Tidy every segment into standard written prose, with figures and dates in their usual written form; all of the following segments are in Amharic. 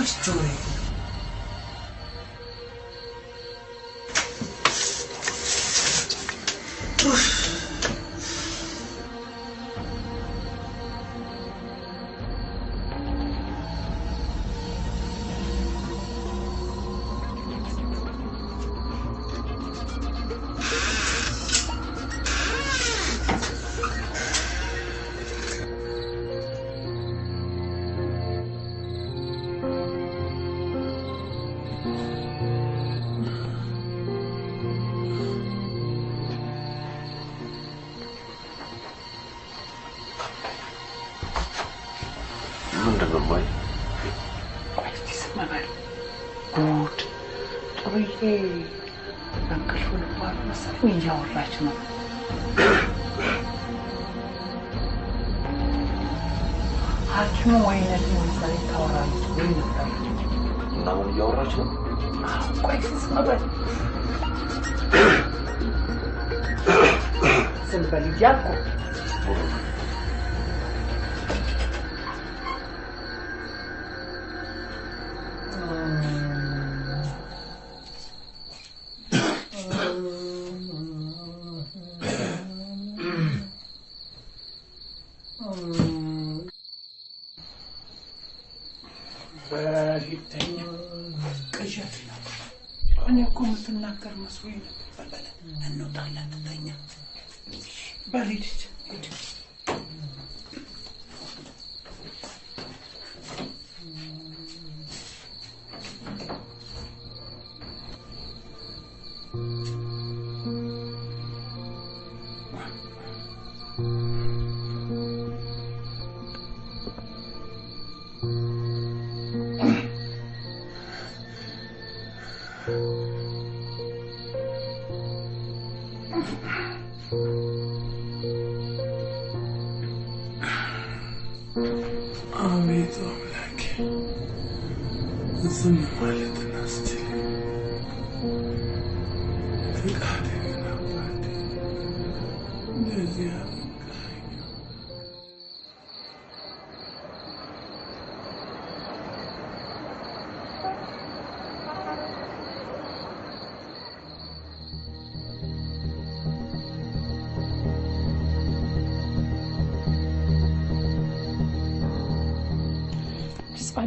Story.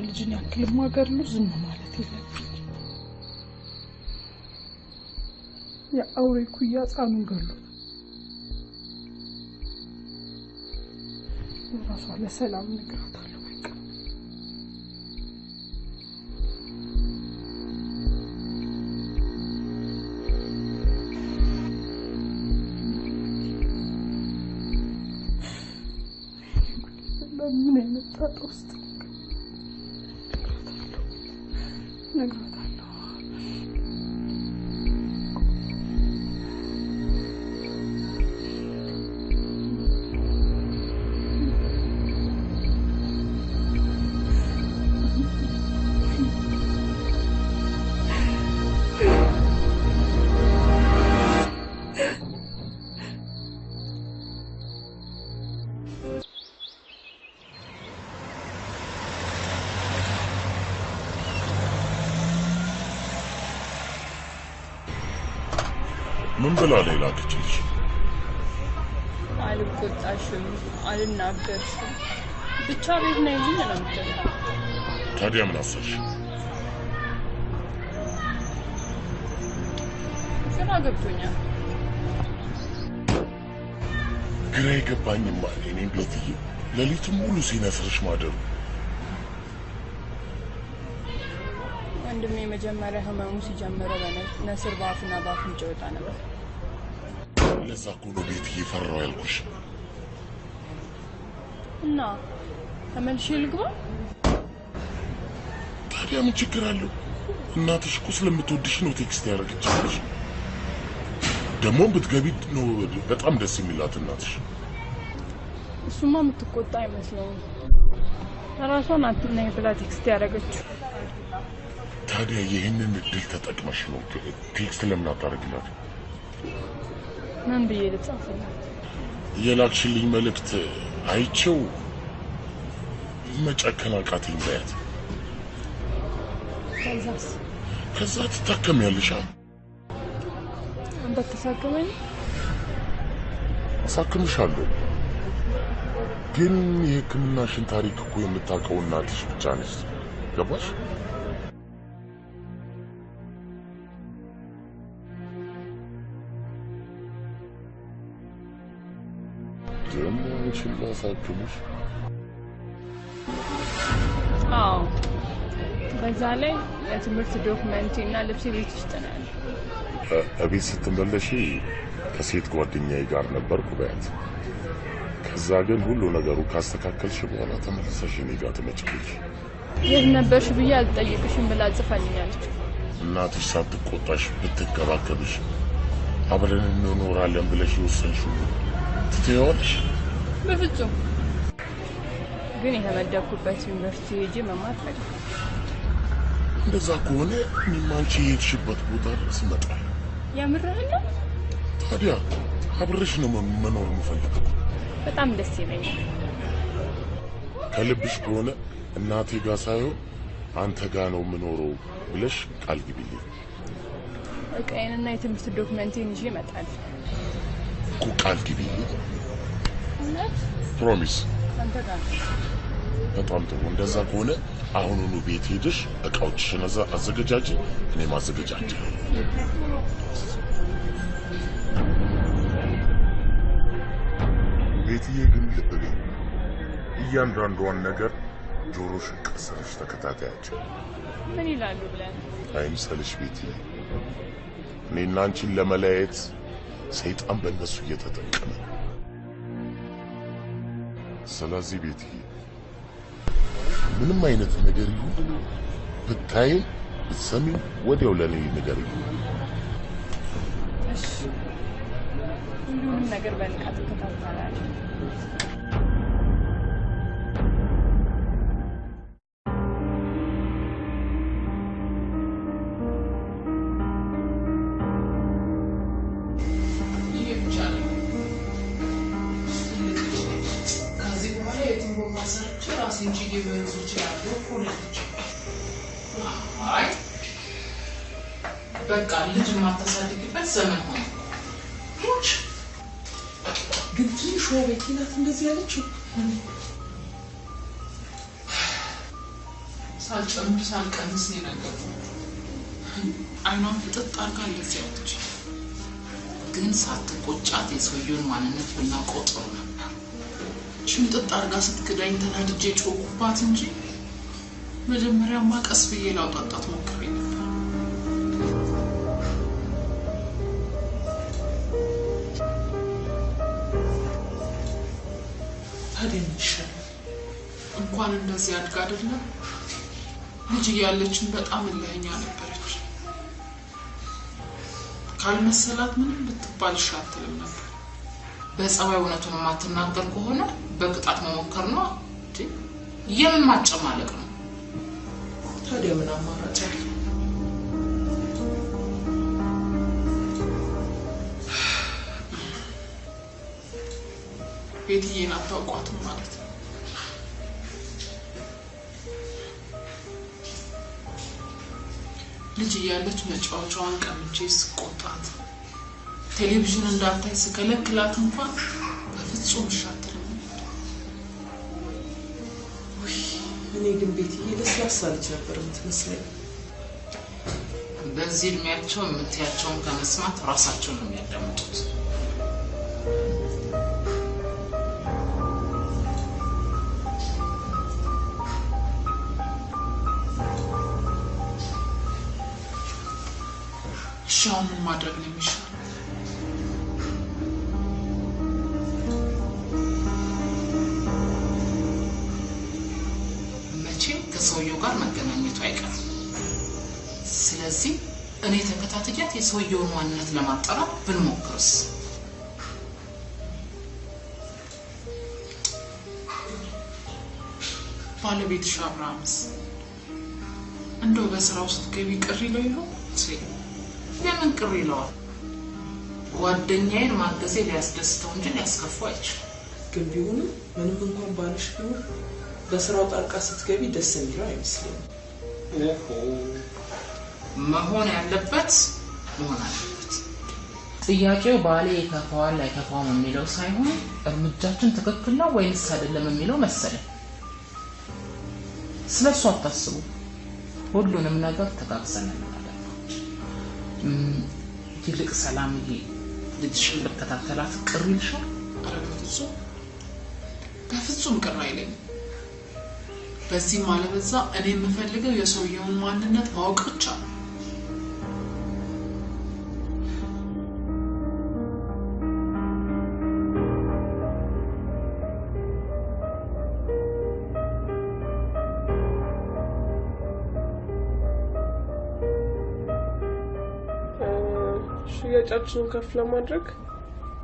ልጅን ያክል ማገር ነው ዝም ማለት የለብኝ የአውሬ ኩያ ጻኑን ገሉ ራሷ ለሰላም ነግራታለሁ በቃ ለምን አይነጣጣውስ ምን ብላ ሌላ ከችልሽ አልቆጣሽም አልናገርሽም ብቻ ቤት ነኝ ነው የምትለው ታዲያ ምን አሰብሽ ስራ ገብቶኛል ግራ የገባኝማ እኔን ብለትዬ ሌሊቱን ሙሉ ሲነስርሽ ማደሩ ወንድሜ መጀመሪያ ህመሙ ሲጀምር ነስር ባፍና ባፍንጫ ወጣ ነበር ለዛ እኮ ነው ቤት እየፈራው ያልኩሽ። እና ተመልሼ ልግባ? ታዲያ ምን ችግር አለው? እናትሽ እኮ ስለምትወድሽ ነው ቴክስት ያደረገችልሽ። ደግሞ ብትገቢ ነው በጣም ደስ የሚላት እናትሽ። እሱማ የምትቆጣ አይመስለኝም። ራሷን አትነኝ ብላ ቴክስት ያደረገችው። ታዲያ ይህንን እድል ተጠቅመሽ ነው ቴክስት ለምን አታደርግላት? ምን ብዬ ልጻፍላት? የላክሽልኝ መልእክት አይቼው መጨከን አቃተኝ በያት። ከዛ ትታከሚያለሽ። አንተ ተሳክመኝ? አሳክምሻለሁ፣ ግን የሕክምናሽን ታሪክ እኮ የምታውቀው እናትሽ ብቻ ነች። ገባሽ? ደግሞ አንቺን ላሳክምሽ? አዎ፣ በዛ ላይ የትምህርት ዶክመንት እና ልብስ ቤት ውስጥ ነው ያለው። እቤት ስትመለሺ ከሴት ጓደኛዬ ጋር ነበርኩ በያት። ከዛ ግን ሁሉ ነገሩ ካስተካከልሽ በኋላ ተመልሰሽ እኔ ጋር ትመጪልሽ። የት ነበርሽ ብዬ አልጠይቅሽም ብላ ጽፋልኛለች። እናትሽ ሳትቆጣሽ ብትንከባከብሽ አብረን እንኖራለን ብለሽ የወሰንሽው ትተይዋለሽ? በፍጹም። ግን የተመደብኩበት ዩኒቨርሲቲ ሄጄ መማር ፈልጋለሁ። እንደዛ ከሆነ እኔም አንቺ የሄድሽበት ቦታ ድረስ እመጣለሁ። የምርህን ነው? ታዲያ አብረሽ ነው መኖር የምፈልገው። በጣም ደስ ይለኛል። ከልብሽ ከሆነ እናቴ ጋር ሳይሆን አንተ ጋር ነው የምኖረው ብለሽ ቃል ግቢልኝ። እቃዬንና የትምህርት ዶክመንቴን ይዤ እመጣለሁ እኮ። ቃል ግቢልኝ። እውነት? ፕሮሚስ። አንተ ጋር በጣም ጥሩ። እንደዛ ከሆነ አሁኑኑ ቤት ሄደሽ እቃዎችሽን አዘገጃጅ፣ እኔም አዘገጃጅ። ቤትዬ ግን ልብ በይ፣ እያንዳንዷን ነገር ጆሮሽን ቀስረሽ ተከታታያቸው። ምን ይላሉ ብለን አይምሰልሽ ቤትዬ። እኔና አንቺን ለመለያየት ሰይጣን በእነሱ እየተጠቀመ ነው። ስለዚህ ቤትዬ ምንም አይነት ነገር ይሁን ብታይም ብትሰሚም ወዲያው ለኔ ነገር ይሁን። እሺ፣ ሁሉንም ነገር በንቃት እከታተላለሁ። በቃ ልጅ ማታሳድግበት ዘመን ሆነ። ሞች ግን ትንሿ ቤቲ ናት እንደዚህ ያለችው። ሳልጨምር ሳልቀንስ ነው የነገርኩት። አይኗን ፍጥጥ አድርጋ እንደዚህ ያለች፣ ግን ሳትቆጫት የሰውየውን ማንነት ብናውቀው ጥሩ ነበር። ሽምጥጥ አድርጋ ስትክዳኝ ተናድጄ ጮኩባት እንጂ መጀመሪያማ ቀስ ብዬ ላውጣጣት ሞክሬ ነበር። ታዲያ ምን ይሻላል? እንኳን እንደዚህ አድጋ አይደለም ልጅ እያለችን በጣም እልኸኛ ነበረች። ካልመሰላት ምንም ልትባል ሻትልም ነበር። በጸባይ እውነቱን የማትናገር ከሆነ በቅጣት መሞከር ነው እንጂ የምን ማጨማለቅ ነው? ታዲያ ምን አማራጭ አለ? ቤትዬን አታውቋትም ማለት ነው። ልጅ እያለች መጫወቻዋን ቀምቼ ስቆጣት፣ ቴሌቪዥን እንዳታይ ስከለክላት እንኳን በፍጹም ሻትልም ነበር። እኔ ግን ቤትዬ ለስላሳ ልጅ ነበር የምትመስለኝ። በዚህ እድሜያቸው የምትያቸውን ከመስማት ራሳቸውን ነው የሚያዳምጡት። እሺ አሁን ምን ማድረግ ነው የሚሻለው? ከሰውየው ጋር መገናኘቱ አይቀርም። ስለዚህ እኔ ተከታትያት የሰውየውን ማንነት ለማጣራት ብንሞክርስ? ባለቤትሽ አብርሃምስ እንደው በስራው ስትገቢ ቅር ይለው ይሆን? ለምን ቅር ይለዋል? ጓደኛዬን ማገዜ ሊያስደስተው እንጂ ሊያስከፋው አይችልም። ግን ቢሆንም ምንም እንኳን ባልሽ ቢሆን በስራው ጣልቃ ስትገቢ ደስ የሚለው አይመስልም። መሆን ያለበት መሆን አለበት። ጥያቄው ባሌ ይከፋዋል አይከፋውም የሚለው ሳይሆን እርምጃችን ትክክል ነው ወይስ አይደለም የሚለው መሰለኝ። ስለሱ አታስቡ። ሁሉንም ነገር ተጋግዘን እናደርጋለን። ይልቅ ሰላምዬ ልጅሽን ልከታተላት ቅር ይልሻል? ኧረ በፍጹም ቅር አይለኝም። በዚህ ማለበዛ እኔ የምፈልገው የሰውየውን ማንነት ማወቅ ብቻ ነው። ሽያጫችንን ከፍ ለማድረግ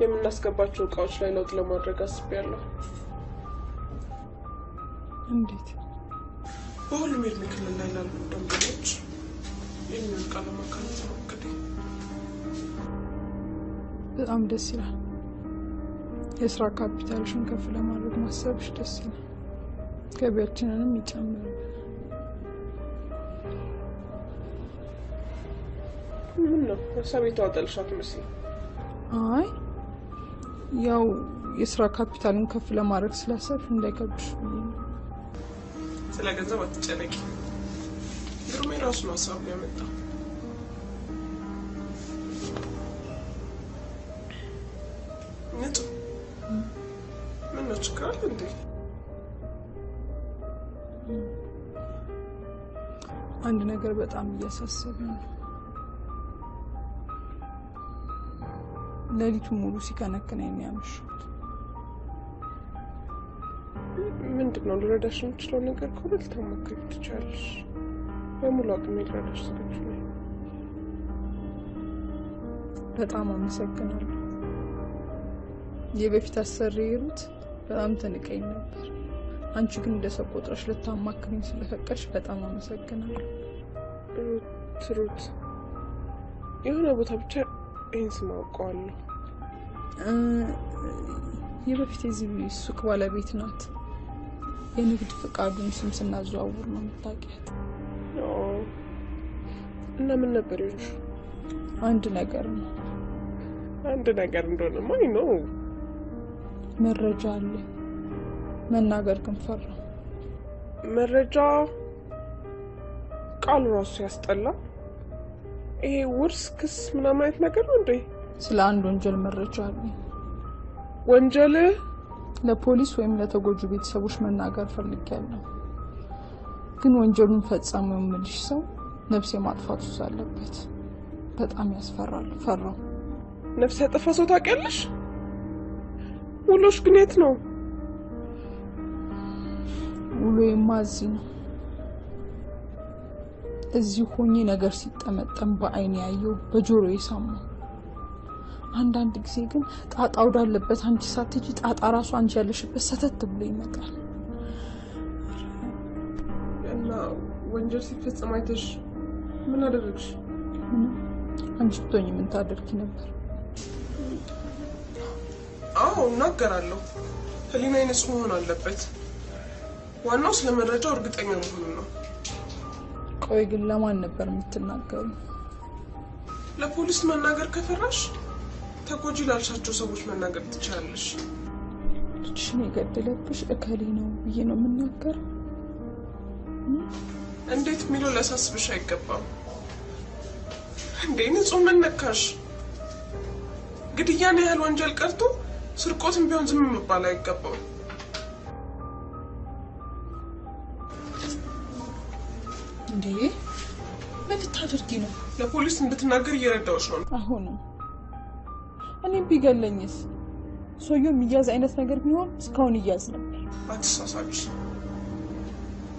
የምናስገባቸው እቃዎች ላይ ለውጥ ለማድረግ አስቤያለሁ። እንዴት? በሁሉም የዕድሜ ክልል ላይ ላሉ ደንበኞች ይህንን እቃ ለማካተት ነው እንግዲህ። በጣም ደስ ይላል። የስራ ካፒታልሽን ከፍ ለማድረግ ማሰብሽ ደስ ይላል። ገቢያችንንም ይጨምራል። ምን ነው ሀሳቤ ተዋጠልሻት መስሎኝ? አይ ያው የስራ ካፒታልን ከፍ ለማድረግ ስላሰብሽ እንዳይከብድሽ ብዬ ነው። ስለ ገንዘብ አትጨነቂ። ግሩሜ ራሱ ነው ሀሳቡን ያመጣው። ንጡ ምን ነው ችግር አለ እንዴ? አንድ ነገር በጣም እያሳሰበኝ ነው። ሌሊቱን ሙሉ ሲከነክነኝ ነው ያመሸሁት። ምንድነው? ልረዳሽ የምችለው ነገር ከሆነ ልታማክሪ ትችያለሽ። በሙሉ አቅሜ ልረዳሽ ዝግጁ ነኝ። በጣም አመሰግናለሁ። የበፊት አሰሪ ሩት በጣም ተንቀኝ ነበር። አንቺ ግን እንደሰው ቆጥረሽ ልታማክሪኝ ስለፈቀድሽ በጣም አመሰግናለሁ። ሩት የሆነ ቦታ ብቻ ይህን ስም አውቀዋለሁ። የበፊት የዚህ ሱቅ ባለቤት ናት። የንግድ ፈቃዱን ስም ስናዘዋውር ነው የምታውቂያት። እና ምን ነበር ይልሽ? አንድ ነገር ነው። አንድ ነገር እንደሆነማ አይ ነው። መረጃ አለ። መናገር ግን ፈራሁ። መረጃ? ቃሉ ራሱ ያስጠላ። ይሄ ውርስ ክስ ምናምን አይነት ነገር ነው እንዴ? ስለ አንድ ወንጀል መረጃ አለ። ወንጀል? ለፖሊስ ወይም ለተጎጁ ቤተሰቦች መናገር ፈልጌያለሁ። ግን ወንጀሉን ፈጸመው የምልሽ ሰው ነፍስ የማጥፋት ሱስ አለበት። በጣም ያስፈራል። ፈራው። ነፍስ ያጠፋ ሰው ታውቂያለሽ? ውሎሽ ግን የት ነው? ውሎዬማ እዚህ ነው። እዚህ ሆኜ ነገር ሲጠመጠም በአይኔ ያየው፣ በጆሮዬ ሰማሁ። አንዳንድ ጊዜ ግን ጣጣ ወዳለበት አንቺ ሳትጂ ጣጣ ራሱ አንቺ ያለሽበት ሰተት ብሎ ይመጣል። እና ወንጀል ሲፈጸም አይተሽ ምን አደረግሽ? አንቺ ብትሆኚ ምን ታደርጊ ነበር? አዎ እናገራለሁ። ህሊናዬ ንጹህ መሆን አለበት። ዋናው ስለ መረጃው እርግጠኛ መሆን ነው። ቆይ ግን ለማን ነበር የምትናገሩ? ለፖሊስ መናገር ከፈራሽ ተጎጂ ላልሻቸው ሰዎች መናገር ትችላለሽ። ልጅሽን የገደለብሽ እከሌ ነው ብዬ ነው የምናገር? እንዴት የሚለው ሊያሳስብሽ አይገባም እንዴ? ንጹህ ምን ነካሽ? ግድያን ያህል ወንጀል ቀርቶ ስርቆትም ቢሆን ዝም መባል አይገባም። እንዴ ምን ልታደርጊ ነው? ለፖሊስ እንድትናገር እየረዳሁሽ ነው። አሁንም እኔ ቢገለኝስ? ሰውየው የሚያዝ አይነት ነገር ቢሆን እስካሁን ይያዝ ነበር። አትሳሳች።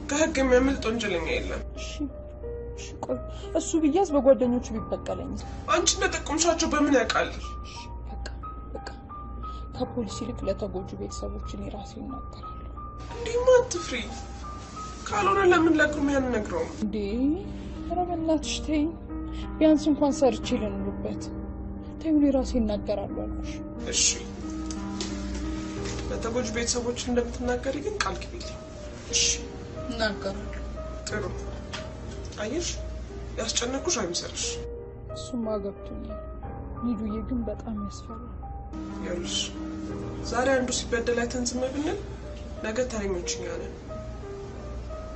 ከህግ የሚያመልጥ ወንጀለኛ የለም። እሺ ቆይ እሱ ቢያዝ በጓደኞቹ ቢበቀለኝ አንቺ እንደጠቆምሻቸው በምን ያውቃል? በቃ ከፖሊስ ይልቅ ለተጎጁ ቤተሰቦች እኔ ራሴ እናገራለሁ። እንዴማ አትፍሪ። ካልሆነ ለምን ለግሩም ያንነግረው እንዴ? ኧረ በእናትሽ ተይኝ። ቢያንስ እንኳን ሰርቼ ልኑርበት። ተይኝ ራሴ እናገራለሁ አልኩሽ። እሺ ለተጎጁ ቤተሰቦች እንደምትናገሪ ግን ቃል ግቢልኝ። እሺ እናገራለሁ። ጥሩ አየሽ፣ ያስጨነቁሽ አይምሰርሽ። እሱማ ገብቶኛል። ልጁዬ ግን በጣም ያስፈራል። ይኸውልሽ ዛሬ አንዱ ሲበደል አይተን ዝም ብንል ነገ ተረኞች እኛ ነን።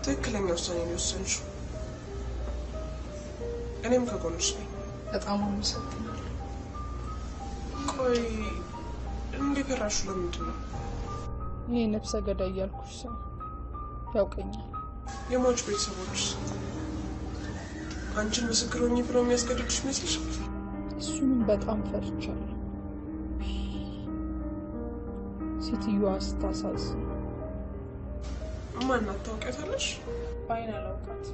ትክክለኛ ውሳኔ ነው የወሰንሽው። እኔም ከጎንሽ ነኝ። በጣም አመሰግናለሁ። ቆይ እንዲፈራሹ ለምንድን ነው? ይሄ ነፍሰ ገዳይ ያልኩሽ ሰው ያውቀኛል። የሟች ቤተሰቦች አንቺን ምስክር ሆኜ ብለው የሚያስገድዱሽ ይመስልሻል? እሱንም በጣም ፈርቻለሁ። ሴትዮዋ ስታሳዝን። ማናት? ታውቂያታለሽ? በአይን አላውቃት፣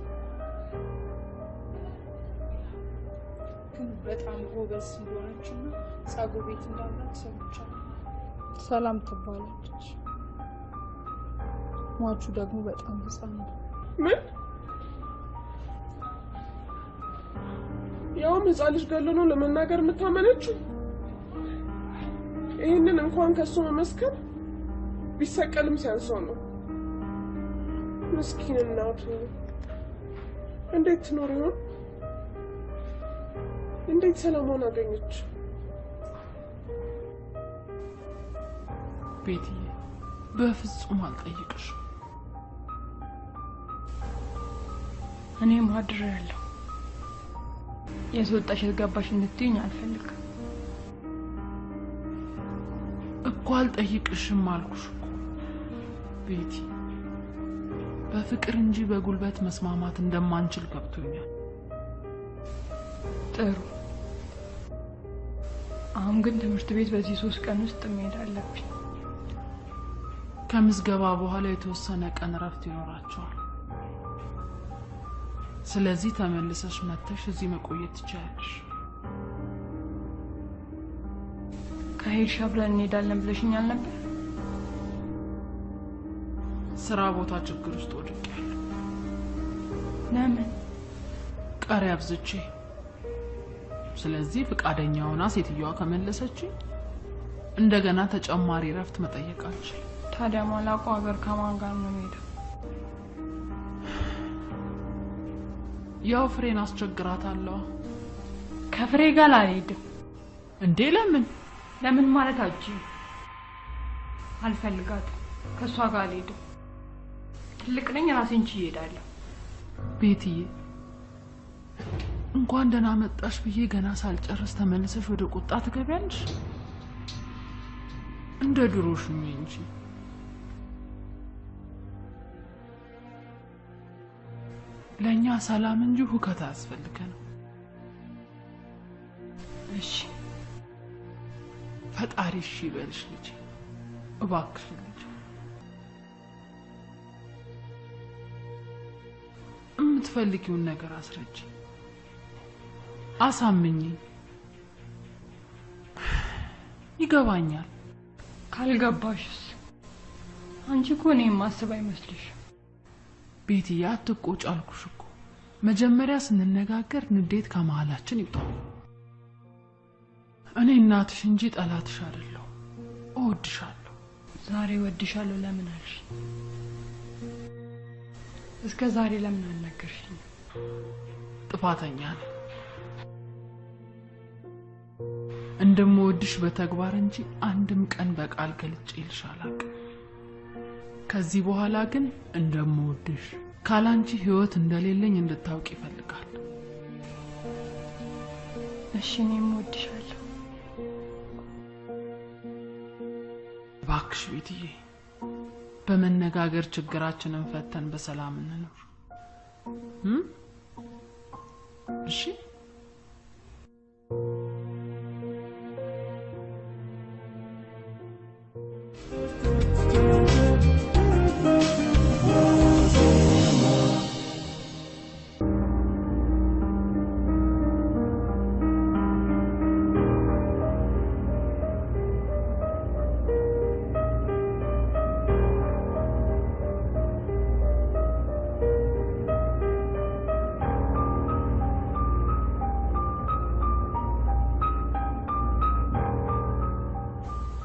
ግን በጣም ጎበዝ እንደሆነችና ጸጉር ቤት እንዳላት ሰምቻለሁ። ሰላም ትባላለች። ሟቹ ደግሞ በጣም ህፃን ነው። ምን? ያውም ህፃን ልጅ ገሎ ነው ለመናገር የምታመነችው? ይህንን እንኳን ከሱ መመስከር ቢሰቀልም ሲያንሰው ነው። ምስኪን እናቱ እንዴት ትኖር ይሆን? እንዴት ሰላሟን አገኘች? ቤትዬ በፍጹም አልጠይቅሽ። እኔም አድሬያለሁ። የስወጣሽ የገባሽ እንድትይኝ አልፈልግም እኮ። አልጠይቅሽም አልኩሽ እኮ ቤቲ። በፍቅር እንጂ በጉልበት መስማማት እንደማንችል ገብቶኛል። ጥሩ። አሁን ግን ትምህርት ቤት በዚህ 3 ቀን ውስጥ መሄድ አለብኝ። ከምዝገባ በኋላ የተወሰነ ቀን እረፍት ይኖራቸዋል። ስለዚህ ተመልሰሽ መተሽ እዚህ መቆየት ትችያለሽ። ከሄድሽ አብረን እንሄዳለን ብለሽኛል ነበር። ስራ ቦታ ችግር ውስጥ ወድቄያለሁ። ለምን? ቀሪ አብዝቼ። ስለዚህ ፍቃደኛ ሆና ሴትዮዋ ከመለሰች እንደገና ተጨማሪ እረፍት መጠየቅ አልችልም። ታዲያ ማላውቀው ሀገር ከማን ጋር ነው የምሄደው? ያው ፍሬን አስቸግራታለሁ። ከፍሬ ጋር አልሄድም። እንዴ ለምን? ለምን ማለት አትችይም። አልፈልጋትም። ከሷ ጋር አልሄድም። ትልቅ ነኝ፣ ራሴን ችዬ እሄዳለሁ። ቤትዬ እንኳን ደህና መጣሽ ብዬ ገና ሳልጨርስ ተመልሰሽ ወደ ቁጣ ትገቢያለሽ። እንደ ድሮሽ ነው እንጂ ለኛ ሰላም እንጂ ሁከት አያስፈልገንም። እሺ ፈጣሪ እሺ ይበልሽ ልጅ፣ እባክሽ ልጅ። የምትፈልጊውን ነገር አስረጂ፣ አሳምኚ። ይገባኛል። ካልገባሽስ? አንቺ እኮ እኔን ማስብ አይመስልሽም። ቤትዬ አትቆጭ አልኩሽ እኮ። መጀመሪያ ስንነጋገር ንዴት ከመሃላችን ይውጣ። እኔ እናትሽ እንጂ ጠላትሽ አይደለሁ። እወድሻለሁ። ዛሬ እወድሻለሁ ለምን አልሽ? እስከ ዛሬ ለምን አልነገርሽኝ? ጥፋተኛ ነኝ። እንደምወድሽ በተግባር እንጂ አንድም ቀን በቃል ገልጬልሽ አላውቅም። ከዚህ በኋላ ግን እንደምወድሽ ካላንቺ ህይወት እንደሌለኝ እንድታውቂ እፈልጋለሁ። እሺ እኔም እወድሻለሁ። እባክሽ ቤትዬ በመነጋገር ችግራችንን ፈተን በሰላም እንኖር። እሺ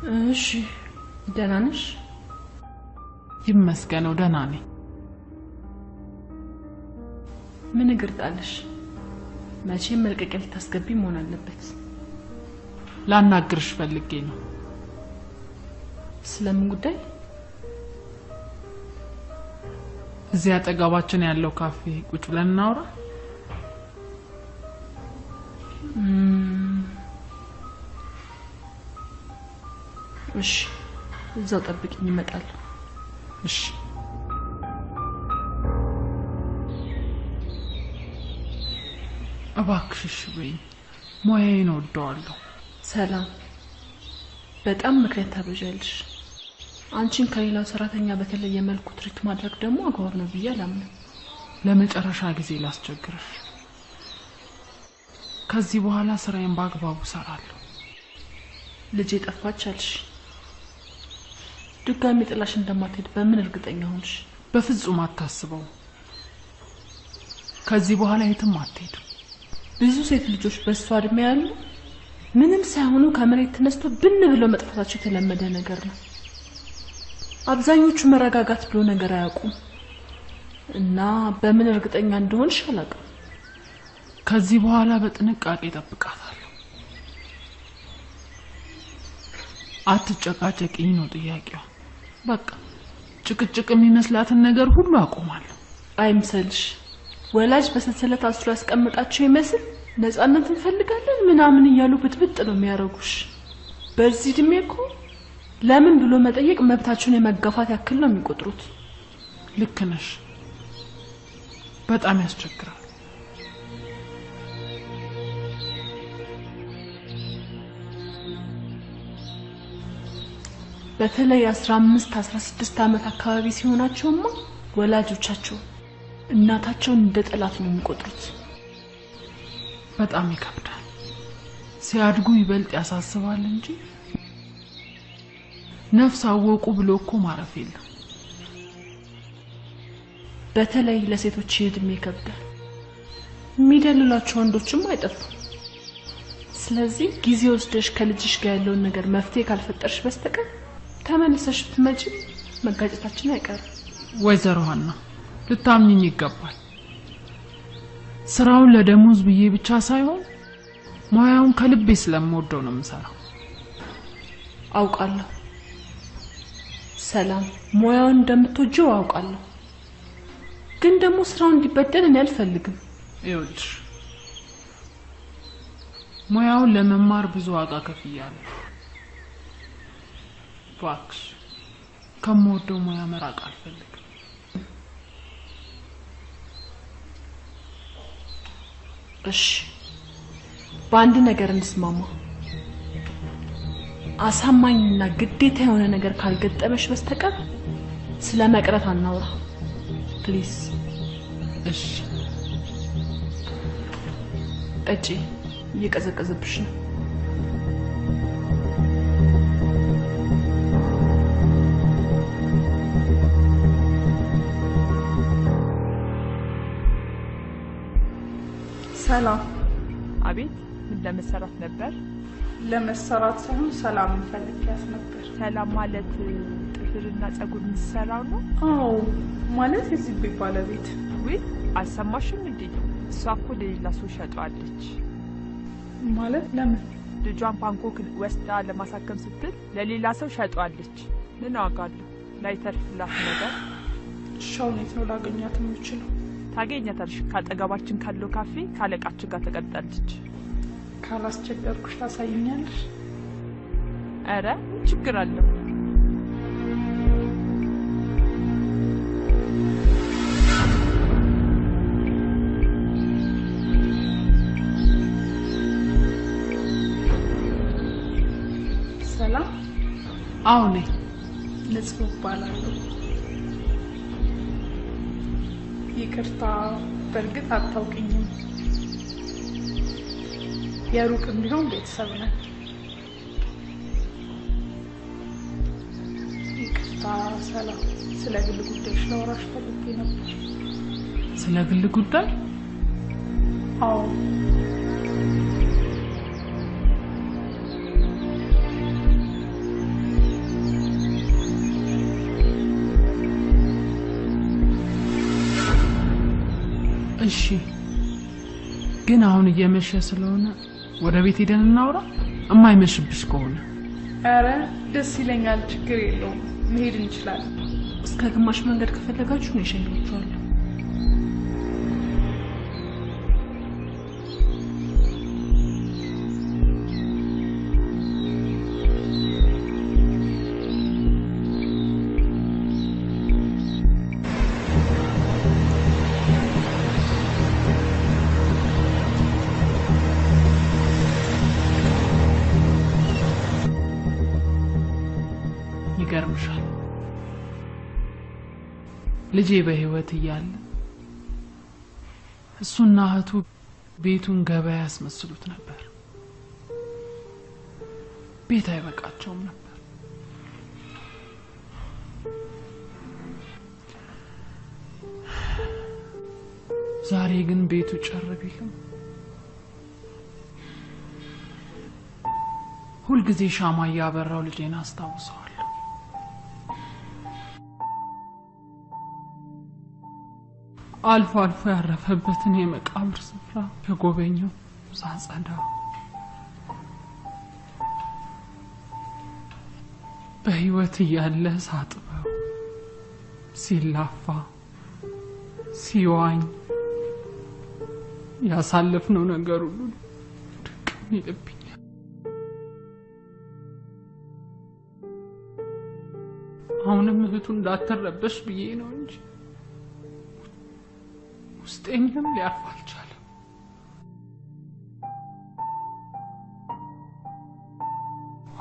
እሺ ደህና ነሽ? ይመስገነው ደህና ነኝ። ምን እግርጣለሽ? መቼም መልቀቂያ ልታስገቢ መሆን አለበት። ላናግርሽ ፈልጌ ነው። ስለምን ጉዳይ? እዚያ አጠገባችን ያለው ካፌ ቁጭ ብለን እናውራ። እሺ እዛው ጠብቂኝ እመጣለሁ። እሺ እባክሽ በይ፣ ሙያዬን እወደዋለሁ። ሰላም በጣም ምክንያት ታበዣለሽ። አንቺን ከሌላው ሰራተኛ በተለየ መልኩ ትሪት ማድረግ ደግሞ አግባብ ነው ብዬ አላምንም። ለመጨረሻ ጊዜ ላስቸግርሽ። ከዚህ በኋላ ስራዬን በአግባቡ እሰራለሁ። ልጄ ጠፋች አልሽ። ድጋሚ ጥላሽ እንደማትሄድ በምን እርግጠኛ ሆንሽ? በፍጹም አታስበው። ከዚህ በኋላ የትም አትሄድም። ብዙ ሴት ልጆች በሷ እድሜ ያሉ ምንም ሳይሆኑ ከመሬት ተነስቶ ብን ብለው መጥፋታቸው የተለመደ ነገር ነው። አብዛኞቹ መረጋጋት ብሎ ነገር አያውቁም እና በምን እርግጠኛ እንደሆንሽ አላውቅም። ከዚህ በኋላ በጥንቃቄ እጠብቃታለሁ። አትጨቃጨቂኝ ነው ጥያቄው። በቃ ጭቅጭቅ የሚመስላትን ነገር ሁሉ አቆማለሁ። አይምሰልሽ። ወላጅ በሰንሰለት አስሮ ያስቀምጣቸው ይመስል ነፃነት እንፈልጋለን ምናምን እያሉ ብጥብጥ ነው የሚያረጉሽ። በዚህ እድሜ እኮ ለምን ብሎ መጠየቅ መብታቸውን የመጋፋት ያክል ነው የሚቆጥሩት። ልክ ነሽ። በጣም ያስቸግራል። በተለይ 15 16 ዓመት አካባቢ ሲሆናቸውማ ወላጆቻቸው እናታቸውን እንደ ጠላት ነው የሚቆጥሩት። በጣም ይከብዳል። ሲያድጉ ይበልጥ ያሳስባል እንጂ ነፍስ አወቁ ብሎ እኮ ማረፍ የለም። በተለይ ለሴቶች እድሜ ይከብዳል። የሚደልሏቸው ወንዶችም አይጠፉም። ስለዚህ ጊዜ ወስደሽ ከልጅሽ ጋር ያለውን ነገር መፍትሄ ካልፈጠርሽ በስተቀር ተመልሰሽ ብትመጪ መጋጨታችን አይቀርም። ወይዘሮ ሀና ልታምኚኝ ይገባል። ስራውን ለደሞዝ ብዬ ብቻ ሳይሆን ሙያውን ከልቤ ስለምወደው ነው የምሰራው። አውቃለሁ ሰላም፣ ሙያውን እንደምትወጂው አውቃለሁ። ግን ደግሞ ስራውን እንዲበደል እኔ አልፈልግም። ይኸውልሽ ሙያውን ለመማር ብዙ ዋጋ ከፍያለሁ። እባክሽ ከምወደው ሙያ መራቅ አልፈልግም። እሺ በአንድ ነገር እንስማማ። አሳማኝና ግዴታ የሆነ ነገር ካልገጠመሽ በስተቀር ስለ መቅረት አናውራ ፕሊዝ። እሺ እጪ እየቀዘቀዘብሽ ነው። ሰላም። አቤት። ምን ለመሰራት ነበር? ለመሰራት ሳይሆን ሰላም ፈልጊያት ነበር። ሰላም ማለት ጥፍርና ጸጉር ምትሰራው ነው? አዎ ማለት የዚህ ቤት ባለቤት። ወይ አልሰማሽም እንዴ? እሷ እኮ ለሌላ ሰው ሸጧለች። ማለት ለምን? ልጇን ባንኮክ ወስዳ ለማሳከም ስትል ለሌላ ሰው ሸጧለች። ምን አውቃለሁ ላይተርፍላት ነገር። ሻው ነው ነው ላገኛት የምችለው? ታገኛታለሽ። ካጠገባችን ካለው ካፌ ካለቃችን ጋር ተቀጣለች። ካላስቸገርኩሽ ታሳይኛለሽ? አረ ችግር አለው። ሰላም። አሁን ንጹህ እባላለሁ። ይቅርታ በእርግጥ አታውቂኝም። የሩቅም ቢሆን ቤተሰብ ነን። ይቅርታ ሰላም፣ ስለ ግል ጉዳዮች ላወራሽ ፈልጌ ነበር። ስለ ግል ጉዳይ? አዎ እሺ ግን አሁን እየመሸ ስለሆነ ወደ ቤት ሄደን እናውራ እማይመሽብሽ ከሆነ አረ ደስ ይለኛል ችግር የለውም መሄድ እንችላለን እስከ ግማሽ መንገድ ከፈለጋችሁ ነው እሸኛችኋለሁ ይገርምሻል ልጄ በህይወት እያለ እሱና እህቱ ቤቱን ገበያ ያስመስሉት ነበር ቤት አይበቃቸውም ነበር ዛሬ ግን ቤቱ ጭር ቢልም ሁል ጊዜ ሻማ ያበራው ልጄን አስታውሰዋለሁ አልፎ አልፎ ያረፈበትን የመቃብር ስፍራ የጎበኘው ሳጸዳ በህይወት እያለ ሳጥበው ሲላፋ ሲዋኝ ያሳለፍነው ነገር ሁሉ ድቅም ይልብኛል አሁንም እህቱ እንዳትረበሽ ብዬ ነው እንጂ ውስጤንም ሊያርፍ አልቻለም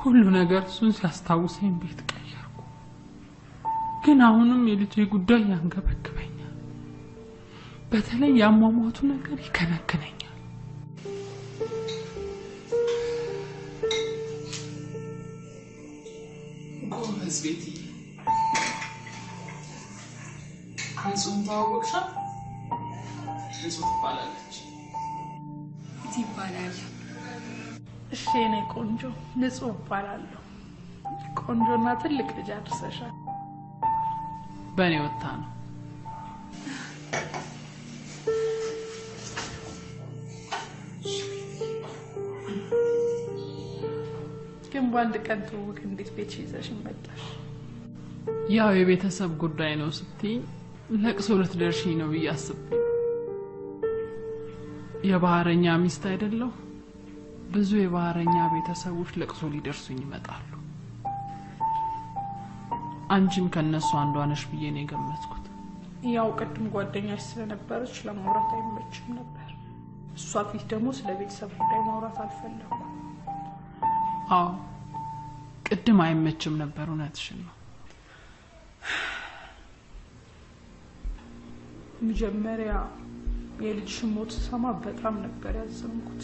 ሁሉ ነገር እሱን ሲያስታውሰኝ ቤት ቀየርኩ ግን አሁንም የልጄ ጉዳይ ያንገበግበኛል በተለይ ያሟሟቱ ነገር ይከነክነኛል ጎበዝ ቤትዬ ንጹህ ታወቅሻል ንጹህ ትባላለች ይባላል እሺ እኔ ቆንጆ ንጹህ እባላለሁ ቆንጆና ትልቅ ልጅ አድርሰሻል በእኔ ወጣ ነው ግን በአንድ ቀን ትውውቅ እንዴት ቤት ይዘሽ መጣሽ ያው የቤተሰብ ጉዳይ ነው ስትይ ለቅሶ ልትደርሺኝ ነው ብዬ አስቤ የባህረኛ ሚስት አይደለሁ ብዙ የባህረኛ ቤተሰቦች ለቅሶ ሊደርሱኝ ይመጣሉ አንቺም ከነሱ አንዷ ነሽ ብዬ ነው የገመትኩት ያው ቅድም ጓደኛሽ ስለነበረች ለማውራት አይመችም ነበር እሷ ፊት ደግሞ ስለ ቤተሰብ ጉዳይ ማውራት አልፈለኩም አዎ ቅድም አይመችም ነበር እውነትሽን ነው መጀመሪያ የልጅሽን ሞት ሰማ በጣም ነበር ያዘንኩት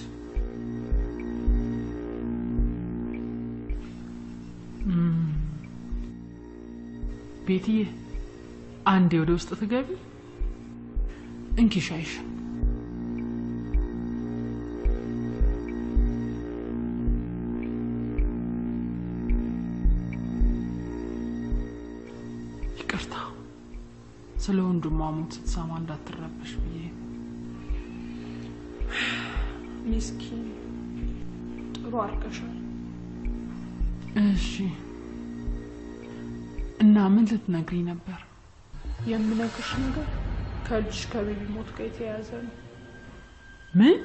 ቤትዬ አንዴ ወደ ውስጥ ትገቢ እንኪ ሻይሽ ይቅርታ ስለ ወንድሟ ሞት ስትሰማ እንዳትረበሽ ብዬ ሚስኪን ጥሩ አርገሻል እሺ እና ምን ልትነግሪኝ ነበር የምነግርሽ ነገር ከልጅሽ ከቤቢ ሞት ጋር የተያያዘ ነው ምን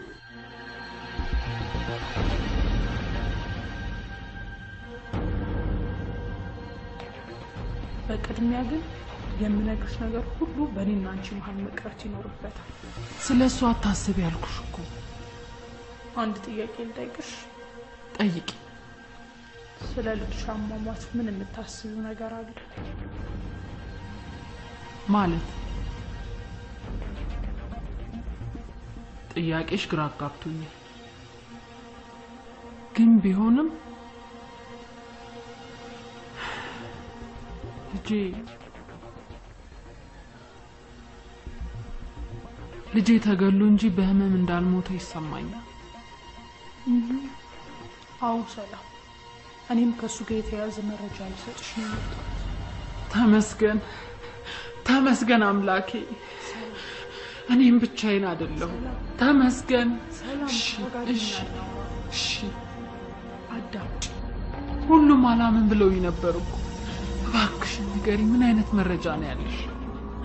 በቅድሚያ ግን የምነግርሽ ነገር ሁሉ በእኔና አንቺ መሀል መቅረት ይኖርበታል ስለሱ አታስቢ ያልኩሽ እኮ አንድ ጥያቄ ልጠይቅሽ ጠይቂ ስለ ልጅሽ አሟሟት ምን የምታስቢው ነገር አለ ማለት ጥያቄሽ ግራ አጋብቶኛል ግን ቢሆንም ልጄ ተገሎ እንጂ በህመም እንዳልሞተ ይሰማኛል አው ሰላም እኔም ከሱ ጋር የተያዘ መረጃ ልሰጥሽ ነው ተመስገን ተመስገን አምላኬ እኔም ብቻዬን አይደለሁ ተመስገን እሺ አዳምጪ ሁሉም አላምን ብለው ይነበርኩ እባክሽ ንገሪ ምን አይነት መረጃ ነው ያለሽ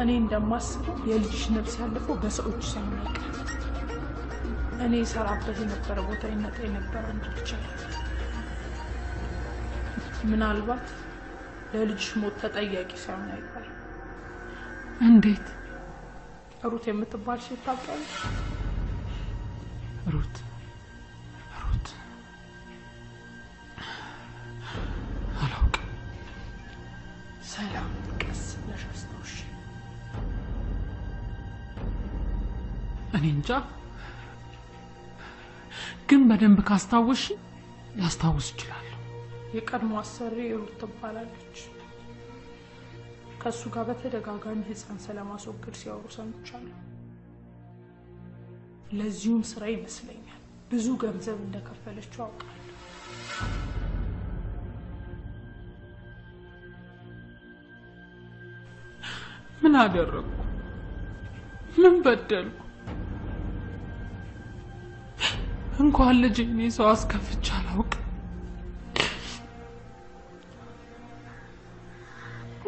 እኔ እንደማስበው የልጅሽ ነፍስ ያለፈው በሰዎች ሳይነቀ እኔ ሰራበት የነበረ ቦታ ይነጣ የነበረ እንድትቻ ምናልባት ለልጅሽ ሞት ተጠያቂ ሳይሆን አይቀር እንዴት ሩት የምትባል ሴት ታውቂያለሽ ሩት አላውቅም ሰላም ቀስ ብለሽ አስታውሽ እኔ እንጃ ግን በደንብ ካስታወሽ ላስታውስ ይችላል የቀድሞ አሰሪ ሩት ትባላለች ከሱ ጋር በተደጋጋሚ ህፃን ስለማስወገድ ሲያወሩ ሰምቻለሁ ለዚሁም ስራ ይመስለኛል ብዙ ገንዘብ እንደከፈለችው አውቃለሁ ምን አደረኩ ምን በደልኩ እንኳን ልጅ እኔ ሰው አስከፍቻ አላውቅም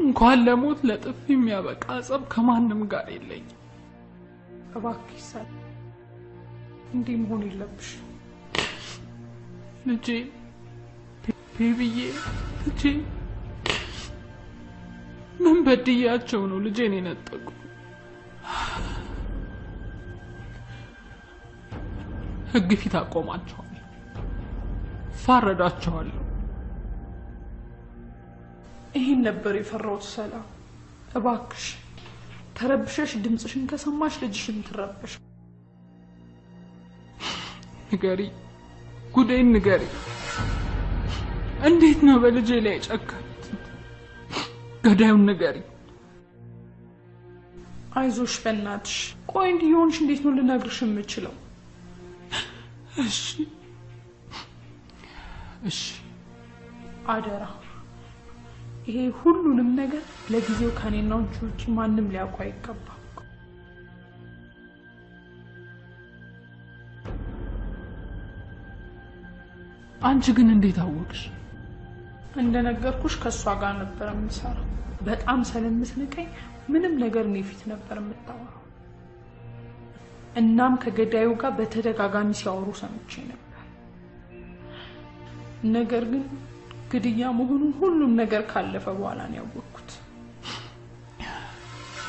እንኳን ለሞት ለጥፍ የሚያበቃ ጸብ ከማንም ጋር የለኝም እባክሽ ሰል እንዲህ መሆን የለብሽ ልጄ ቤቢዬ ልጄ ምን በድያቸው ነው ልጄን የነጠቁ ህግ ፊት አቆማቸዋለሁ ፋረዳቸዋለሁ ይሄን ነበር የፈራሁት ሰላም እባክሽ ተረብሸሽ ድምጽሽን ከሰማሽ ልጅሽን ትረብሽ ንገሪ ጉዴን ንገሪ እንዴት ነው በልጄ ላይ ጨከኑት ገዳዩን ንገሪ አይዞሽ በእናትሽ ቆይ እንዲሆንሽ እንዴት ነው ልነግርሽ የምችለው እሺ አደራ ይሄ ሁሉንም ነገር ለጊዜው ከኔና ውጪ ማንም ሊያውቅ አይገባም አንቺ ግን እንዴት አወቅሽ እንደነገርኩሽ ከሷ ጋር ነበር የምሰራው በጣም ስለምትንቀኝ ምንም ነገር ነው ፊት ነበር የምታወራው እናም ከገዳዩ ጋር በተደጋጋሚ ሲያወሩ ሰምቼ ነበር ነገር ግን ግድያ መሆኑን ሁሉም ነገር ካለፈ በኋላ ነው ያወቅኩት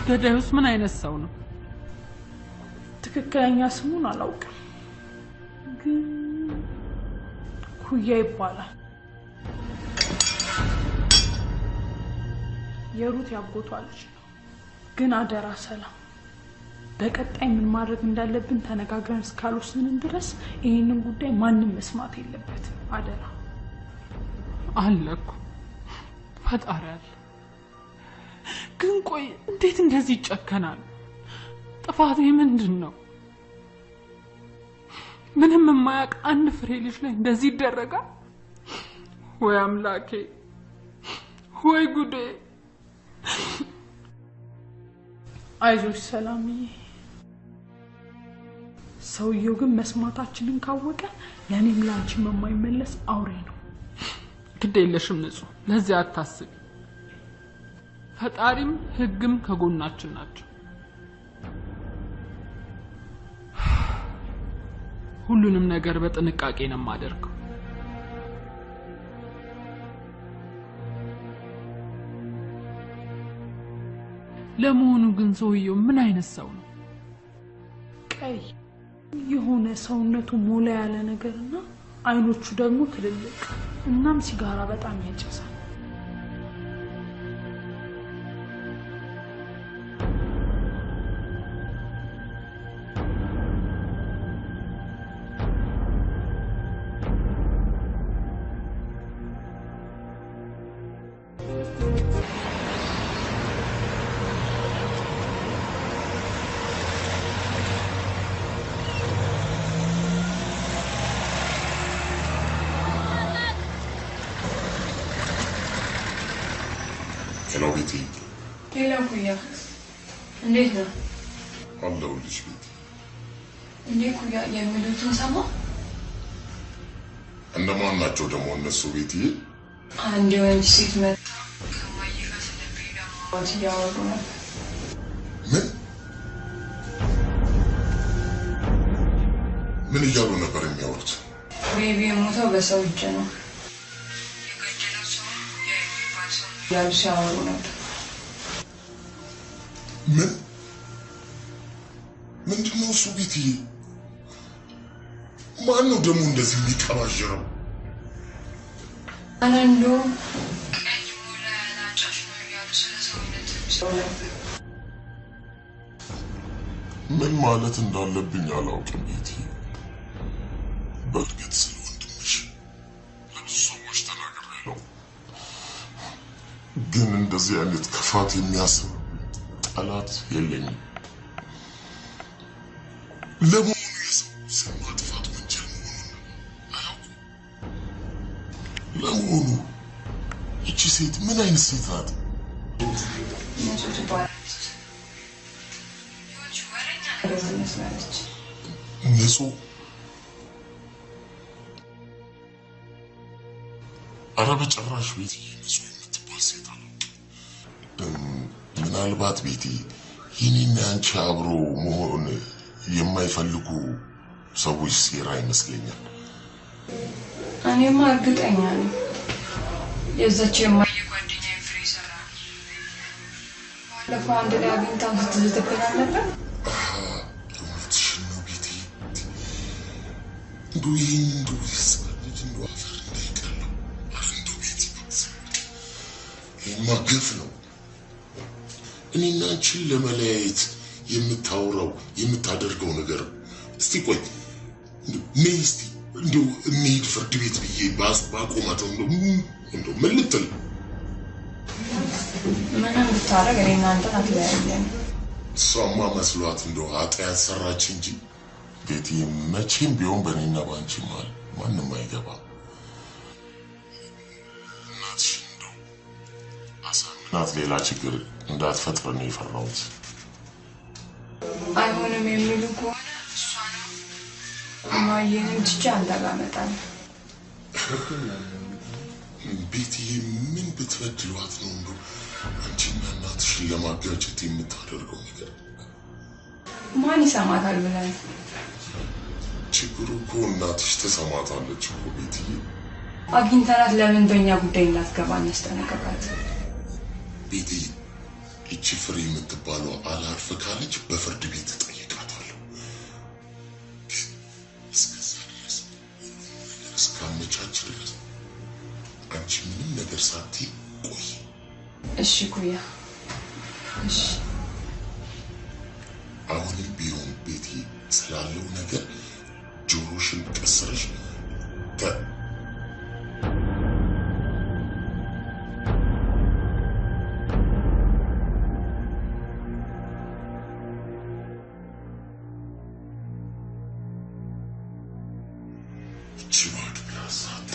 ገዳዩስ ምን አይነት ሰው ነው ትክክለኛ ስሙን አላውቅም ግን ኩያ ይባላል የሩት ያጎቷ ልጅ ነው ግን አደራ ሰላም በቀጣይ ምን ማድረግ እንዳለብን ተነጋግረን እስካልወሰንን ድረስ ይሄንን ጉዳይ ማንም መስማት የለበትም አደራ አለኩ ፈጣሪ አለ ግን ቆይ እንዴት እንደዚህ ይጨከናል ጥፋቴ ምንድነው ምንም የማያውቅ አንድ ፍሬ ልጅ ላይ እንደዚህ ይደረጋል ወይ አምላኬ ወይ ጉዴ አይዞሽ ሰላምዬ ሰውየው ግን መስማታችንን ካወቀ ለኔም ላንቺም የማይመለስ አውሬ ነው ግዴለሽም ንጹህ ለዚህ አታስቢ ፈጣሪም ህግም ከጎናችን ናቸው ሁሉንም ነገር በጥንቃቄ ነው ማደርገው ለመሆኑ ግን ሰውየው ምን አይነት ሰው ነው ቀይ የሆነ ሰውነቱ ሞላ ያለ ነገርና አይኖቹ ደግሞ ትልልቅ እናም ሲጋራ በጣም ያጨሳል Hello, Betty. Hello, Kuya. እንዴት ነው? አለሁልሽ ቤቲ። እንዴ ኩያ የሚሉትን ሰማ? እነማን ናቸው ደግሞ እነሱ ቤትዬ? አንድ ወንድ ሴት መጣ ከማዬ ጋር ስለብኝ ለማውራት እያወሩ ነበር። ምን እያሉ ነበር የሚያወሩት? ቤቢ የሞተው በሰው እጅ ነው፣ የገደለው ሰው የሚባል ሰው እያሉ ሲያወሩ ነበር። ምንድነው እሱ ቤትዬ? ማን ነው ደግሞ እንደዚህ የሚቀባዥረው? አንዱ ቀይ ሞላ ናጫሽ ነው እያሉ ስለ ሰውነት ሰው ነበር። ምን ማለት እንዳለብኝ አላውቅም ቤትዬ። በእርግጥ ስለ ወንድምሽ ለብዙ ሰዎች ተናግሬያለሁ፣ ግን እንደዚህ አይነት ክፋት የሚያስብ ጠላት የለኝም። ለመሆኑ የሰው ስም ማጥፋት ወንጀል መሆኑን አያውቁም? ለመሆኑ ይቺ ሴት ምን አይነት ሴት ናት? ንጹህ? ኧረ በጭራሽ ቤትዬ፣ ንጹህ የምትባል ሴት አላውቅም። ምናልባት ቤትዬ የኔና አንቺ አብሮ መሆን የማይፈልጉ ሰዎች ሴራ ይመስለኛል። እኔማ እርግጠኛ ነኝ የዛች የማየ ጓደኛዬ ፍሬ ሰራ ባለፈው አንድ ላይ አግኝታው ስትዝትብኝ ነበር። እውነትሽን ነው ቤትዬ። እንደው ይህን እንደው ልጅ እንደው አፈር እንዳይቀለው። ኧረ እንደው ቤትዬ ይህማ ግፍ ነው። እኔና አንቺን ለመለያየት የምታወራው የምታደርገው ነገር እስቲ ቆይ ነይ እስቲ እንደው እንሂድ ፍርድ ቤት ብዬ ባቆማት እንደው ምን ልትል? ምንም ብታረግ እኔና አንተን አትለያየን። እሷማ መስሏት እንደው ኃጢአት ሰራች እንጂ ቤቲ መቼም ቢሆን በእኔና በአንቺ መሀል ማንም አይገባም። እናትሽ እንደው አሳምናት ሌላ ችግር እንዳትፈጥር ነው የፈራሁት። አይሆንም የሚሉ ከሆነ እሷንም እማዬንም ትቼ አንተ ጋር እመጣለሁ። ቤትዬ ምን ብትበድሏት ነው እንደው አንቺና እናትሽን ለማጋጨት የምታደርገው ነገር? ማን ይሰማታል ብለን? ችግሩ እኮ እናትሽ ትሰማታለች እኮ ቤትዬ። አግኝተናት ለምን በእኛ ጉዳይ እንዳትገባ እናስጠነቅቃት? ቤትዬ ይቺ ፍሬ የምትባለው አላርፍ ካለች በፍርድ ቤት እጠይቃታለሁ። እስከዛ ድረስ ነገር እስካመቻች ድረስ አንቺ ምንም ነገር ሳትይ ቆይ። እሺ ኩያ፣ እሺ። አሁንም ቢሆን ቤቲ ስላለው ነገር ጆሮሽን ቀስረሽ ችዋድ ፕላሳት